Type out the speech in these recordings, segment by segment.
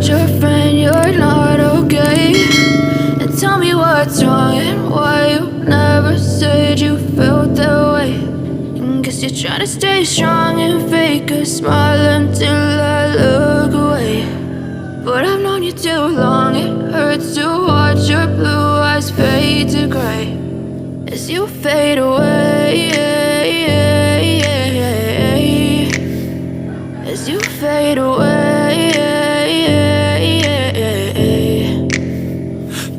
told your friend you're not okay? And tell me what's wrong and why you never said you felt that way. And guess you're trying to stay strong and fake a smile until I look away. But I've known you too long, it hurts to watch your blue eyes fade to gray as you fade away, as you fade away.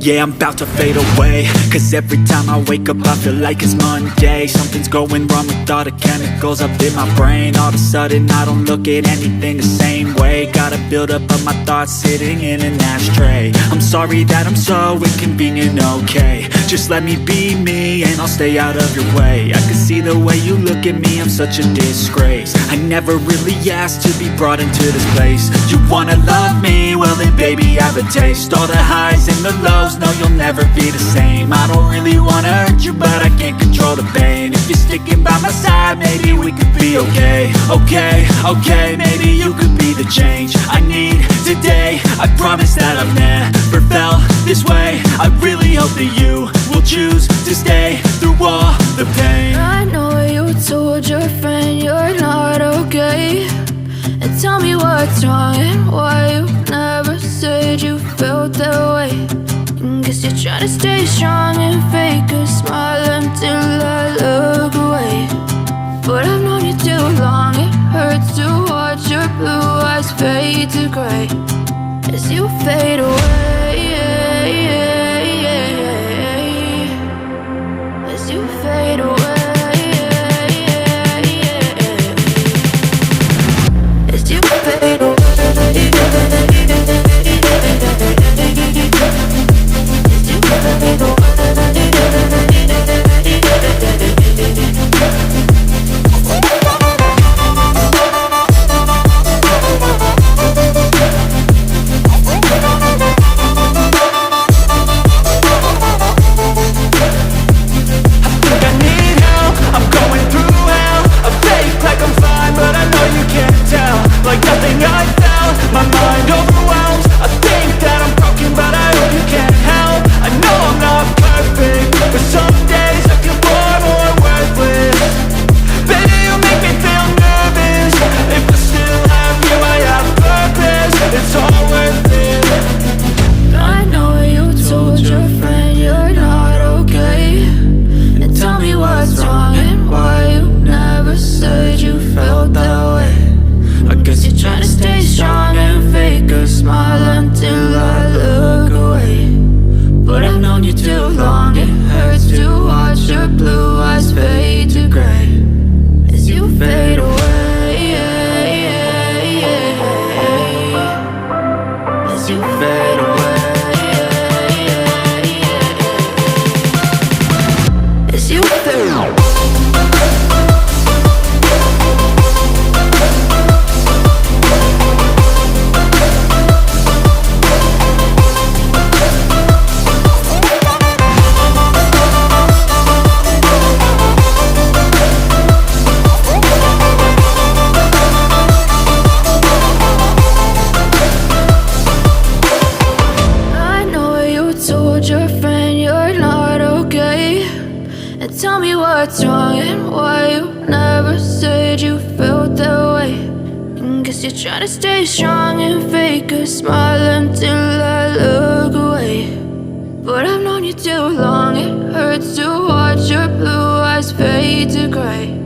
Yeah, I'm about to fade away, cause every time I wake up I feel like it's Monday. Something's going wrong with all the chemicals up in my brain. All of a sudden I don't look at anything the same way. Got a buildup of my thoughts sitting in an ashtray. I'm sorry that I'm so inconvenient, okay? Just let me be me and I'll stay out of your way. I can see the way you look at me, I'm such a disgrace. I never really asked to be brought into this place. You wanna love me? Well then baby I have a taste. All the highs and the lows, no, you'll never be the same. I don't really wanna hurt you, but I can't control the pain. If you're sticking by my side, maybe we could be okay. Okay, maybe you could be the change I need today. I promise that I've never felt this way. I really hope that you will choose to stay through all the pain. I know you told your friend you're not okay. And tell me what's wrong and why you never said you felt that way. Guess you're trying to stay strong and fake a smile until I look away. But I've known you too long, it hurts to watch your blue eyes fade to gray as you fade away, as you fade away, as you fade away. Try to stay strong and fake a smile until I look away. But I've known you too long, it hurts to watch your blue eyes fade to gray.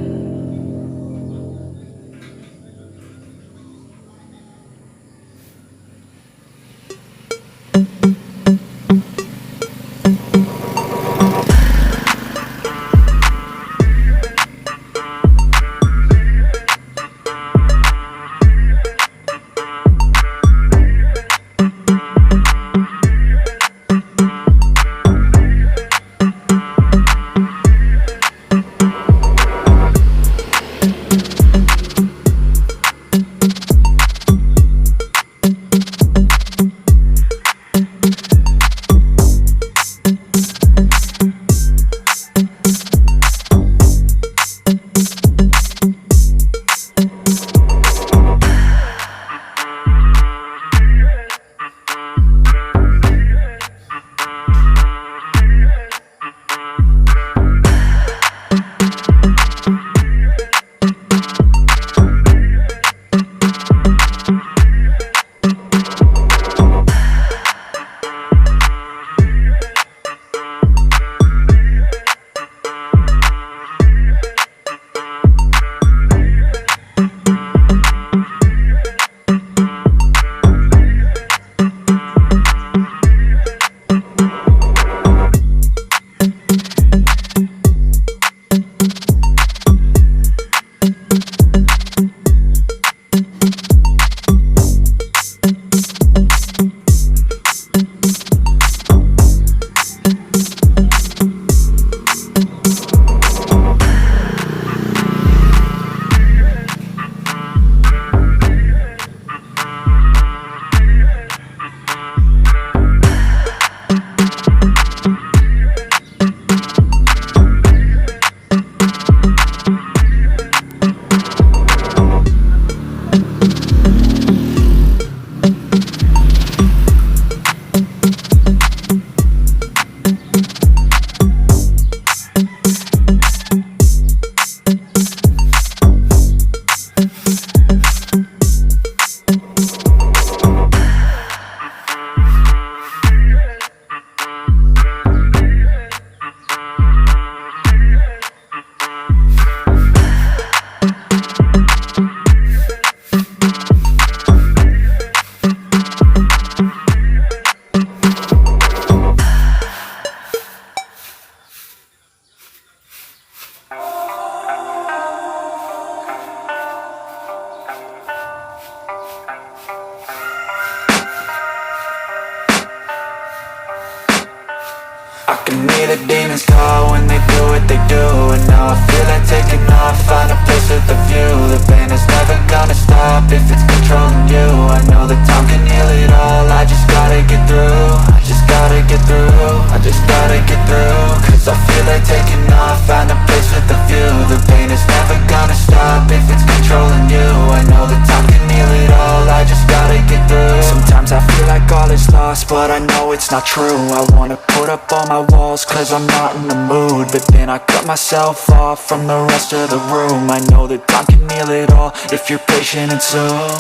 hear the demons call when they do what they do. And now I feel like taking off, find a place with a view. The pain is never gonna stop if it's controlling you. I know that time can heal it all, I just gotta get through. I just gotta get through, I just gotta get through. Cause I feel like taking off, find a place with a view. The pain is never gonna stop if it's controlling you. I know that time can heal it all, I just gotta get through. Sometimes I feel like all is lost, but I know it's not true. I wanna put up all my walls cause I'm not in the mood. But then I cut myself off from the rest of the room. I know that time can heal it all if you're patient and soon.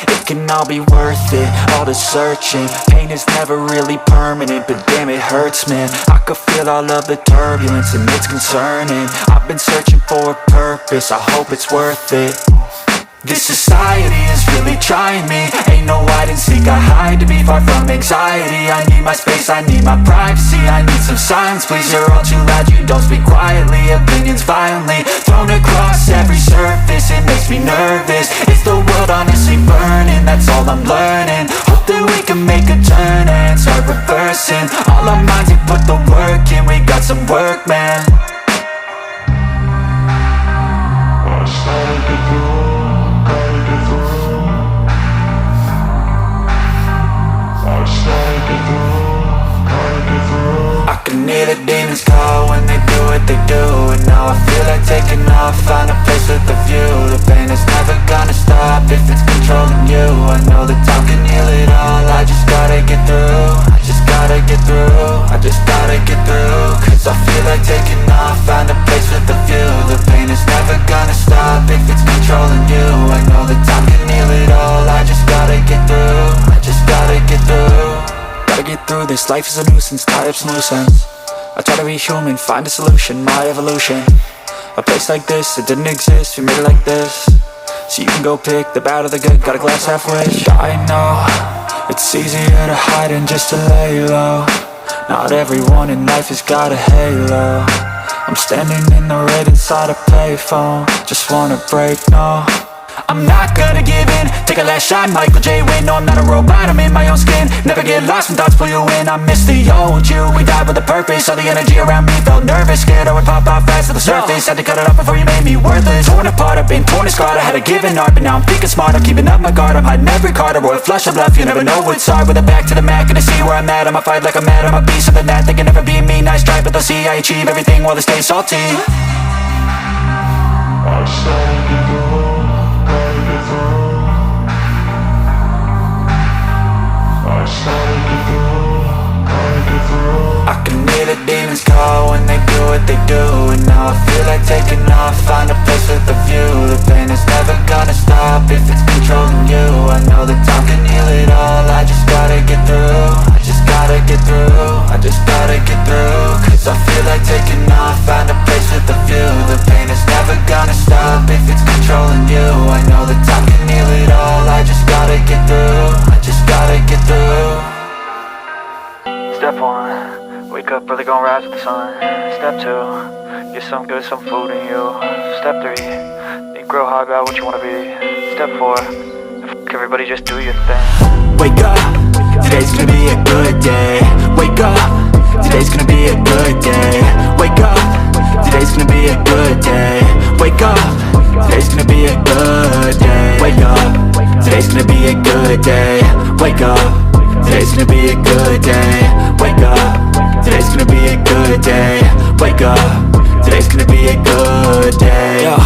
It can all be worth it, all the searching. Pain is never really permanent, but damn it hurts, man. I could feel all of the turbulence and it's concerning. I've been searching for a purpose, I hope it's worth it. This society is really trying me. Ain't no hide and seek, I hide to be far from anxiety. I need my space, I need my privacy. I need some silence, please, you're all too loud. You don't speak quietly, opinions violently thrown across every surface. It makes me nervous, is the world honestly burning? That's all I'm learning. Hope that we can make a turn and start reversing. All our minds, we put the work in, we got some work, man. I can hear the demons call when they do what they do. And now I feel like taking off, find a place with a view. The pain is never gonna stop if it's controlling you. I know that time can heal it all, I just gotta get through. I just gotta get through, I just gotta get through. Cause I feel like taking off, find a place with a view. The pain is never gonna stop if it's controlling you. I know that time can heal it all, I just gotta get through. I just gotta get through. Gotta get through this, life is a nuisance, tie up some loose ends. I try to be human, find a solution, my evolution. A place like this, it didn't exist, we made it like this. So you can go pick the bad or the good, got a glass halfway. I know, it's easier to hide than just to lay low. Not everyone in life has got a halo. I'm standing in the red inside a payphone. Just wanna break, no, I'm not gonna give in. Take a last shot, Michael J. Win. No, I'm not a robot, I'm in my own skin. Never get lost when thoughts pull you in. I miss the old you, we died with a purpose. All the energy around me felt nervous, scared I would pop off fast to the surface. Had to cut it off before you made me worthless. Torn apart, I've been torn and scarred. I had a given art, but now I'm thinking smart. I'm keeping up my guard, I'm hiding every card. A royal flush of love, you never know what's hard. With a back to the mat, gonna see where I'm at. I'ma fight like I'm mad, I'ma be something that they can never be me. Nice try, but they'll see I achieve everything while they stay salty. I can hear the demons call when they do what they do. And now I feel like taking off, find a place with a view. The pain is never gonna stop if it's controlling you. I know that time can heal it all, I just gotta get through. I just gotta get through, I just gotta get through. Cause I feel like taking off, find a place with a view. The pain is never gonna stop if it's controlling you. I know that time can heal it all, I just gotta get through. I just gotta get through. Step 1, wake up early, gon' rise with the sun. Step 2, get some good, some food in you. Step 3, think real hard about what you wanna be. Step 4, fuck everybody, just do your thing. Wake up, today's gonna be a good day. Wake up, today's gonna be a good day. Wake up, today's gonna be a good day. Wake up, today's gonna be a good day. Wake up, today's gonna be a good day. Wake up, today's gonna be a good day. Wake up, today's gonna be a good day. Wake up, today's gonna be a good day. Yo,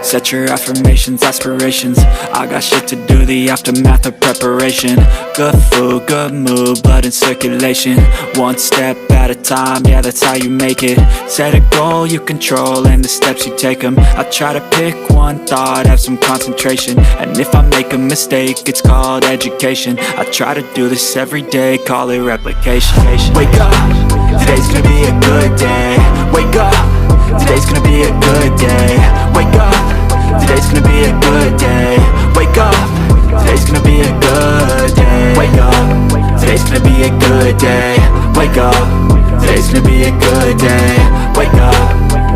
set your affirmations, aspirations. I got shit to do, the aftermath of preparation. Good food, good mood, blood in circulation. One step at a time, yeah, that's how you make it. Set a goal you control and the steps you take them. I try to pick one thought, have some concentration. And if I make a mistake, it's called education. I try to do this every day, call it replication. Wake up, today's gonna be a good day. Wake up, today's gonna be a good day. Wake up, today's gonna be a good day. Wake up, today's gonna be a good day. Wake up, today's gonna be a good day. Wake up, today's gonna be a good day. Wake up,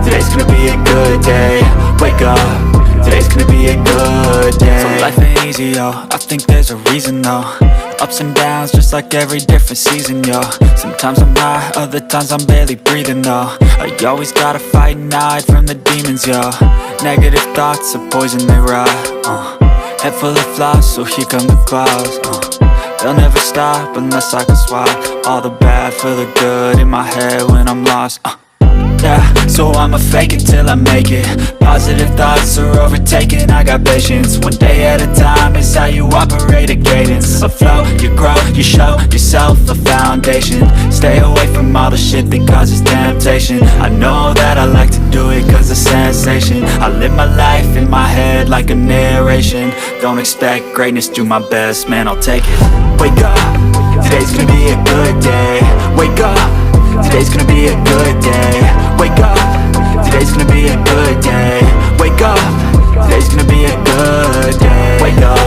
today's gonna be a good day. Wake up, today's gonna be a good day. So life ain't easy, yo, I think there's a reason though. Ups and downs, just like every different season, yo. Sometimes I'm high, other times I'm barely breathing, though. I always gotta fight and hide from the demons, yo. Negative thoughts are poison, they rot. Head full of flies, so here come the clouds. They'll never stop unless I can swap all the bad for the good in my head when I'm lost. Yeah, so I'ma fake it till I make it. Positive thoughts are overtaken, I got patience. One day at a time is how you operate a cadence. A flow, you grow, you show yourself a foundation. Stay away from all the shit that causes temptation. I know that I like to do it cause it's sensation. I live my life in my head like a narration. Don't expect greatness, do my best, man, I'll take it. Wake up, today's gonna be a good day. Wake up, today's gonna be a good day. Wake up, today's gonna be a good day. Wake up, today's gonna be a good day. Wake up,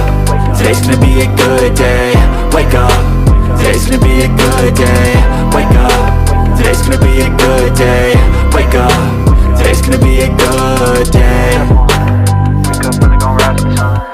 today's gonna be a good day. Wake up, today's gonna be a good day. Wake up, today's gonna be a good day. Wake up, today's gonna be a good day. Wake up when they gon' rise in the sun.